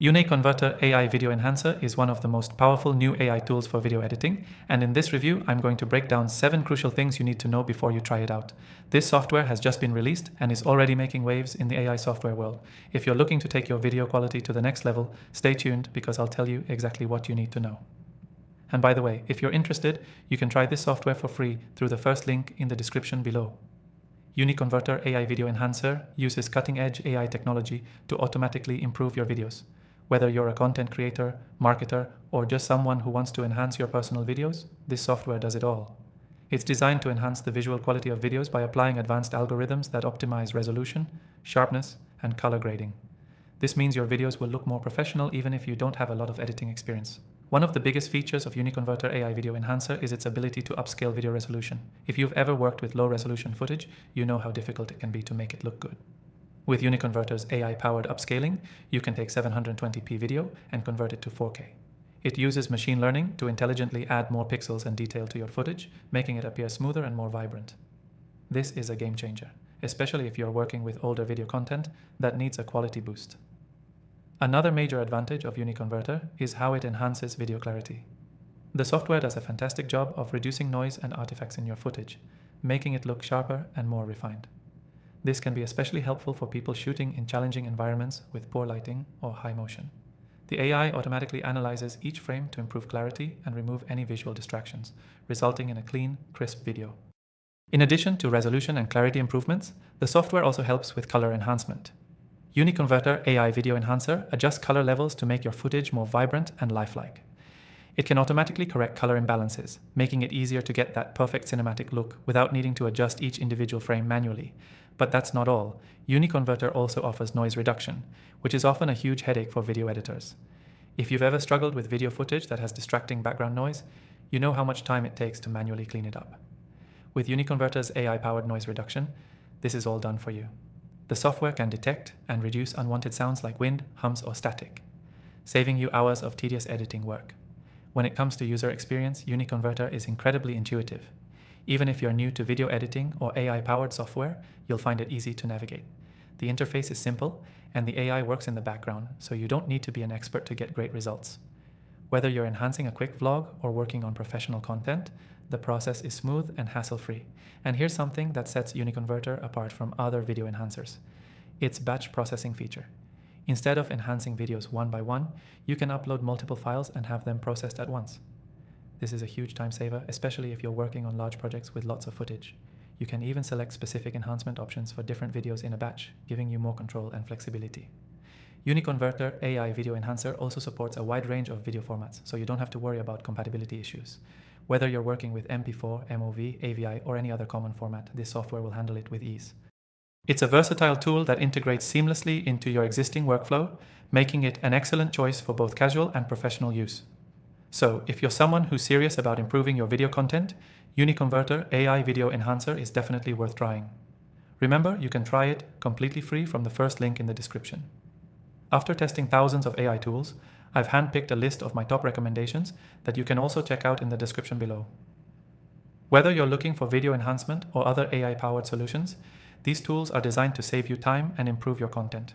Uniconverter AI Video Enhancer is one of the most powerful new AI tools for video editing, and in this review, I'm going to break down 7 crucial things you need to know before you try it out. This software has just been released and is already making waves in the AI software world. If you're looking to take your video quality to the next level, stay tuned because I'll tell you exactly what you need to know. And by the way, if you're interested, you can try this software for free through the first link in the description below. Uniconverter AI Video Enhancer uses cutting-edge AI technology to automatically improve your videos. Whether you're a content creator, marketer, or just someone who wants to enhance your personal videos, this software does it all. It's designed to enhance the visual quality of videos by applying advanced algorithms that optimize resolution, sharpness, and color grading. This means your videos will look more professional even if you don't have a lot of editing experience. One of the biggest features of Uniconverter AI Video Enhancer is its ability to upscale video resolution. If you've ever worked with low-resolution footage, you know how difficult it can be to make it look good. With Uniconverter's AI-powered upscaling, you can take 720p video and convert it to 4K. It uses machine learning to intelligently add more pixels and detail to your footage, making it appear smoother and more vibrant. This is a game changer, especially if you're working with older video content that needs a quality boost. Another major advantage of Uniconverter is how it enhances video clarity. The software does a fantastic job of reducing noise and artifacts in your footage, making it look sharper and more refined. This can be especially helpful for people shooting in challenging environments with poor lighting or high motion. The AI automatically analyzes each frame to improve clarity and remove any visual distractions, resulting in a clean, crisp video. In addition to resolution and clarity improvements, the software also helps with color enhancement. Uniconverter AI Video Enhancer adjusts color levels to make your footage more vibrant and lifelike. It can automatically correct color imbalances, making it easier to get that perfect cinematic look without needing to adjust each individual frame manually. But that's not all. Uniconverter also offers noise reduction, which is often a huge headache for video editors. If you've ever struggled with video footage that has distracting background noise, you know how much time it takes to manually clean it up. With Uniconverter's AI-powered noise reduction, this is all done for you. The software can detect and reduce unwanted sounds like wind, hums, or static, saving you hours of tedious editing work. When it comes to user experience, Uniconverter is incredibly intuitive. Even if you're new to video editing or AI-powered software, you'll find it easy to navigate. The interface is simple, and the AI works in the background, so you don't need to be an expert to get great results. Whether you're enhancing a quick vlog or working on professional content, the process is smooth and hassle-free. And here's something that sets Uniconverter apart from other video enhancers: its batch processing feature. Instead of enhancing videos one by one, you can upload multiple files and have them processed at once. This is a huge time saver, especially if you're working on large projects with lots of footage. You can even select specific enhancement options for different videos in a batch, giving you more control and flexibility. Uniconverter AI Video Enhancer also supports a wide range of video formats, so you don't have to worry about compatibility issues. Whether you're working with MP4, MOV, AVI, or any other common format, this software will handle it with ease. It's a versatile tool that integrates seamlessly into your existing workflow, making it an excellent choice for both casual and professional use. So, if you're someone who's serious about improving your video content, Uniconverter AI Video Enhancer is definitely worth trying. Remember, you can try it completely free from the first link in the description. After testing thousands of AI tools, I've handpicked a list of my top recommendations that you can also check out in the description below. Whether you're looking for video enhancement or other AI-powered solutions, these tools are designed to save you time and improve your content.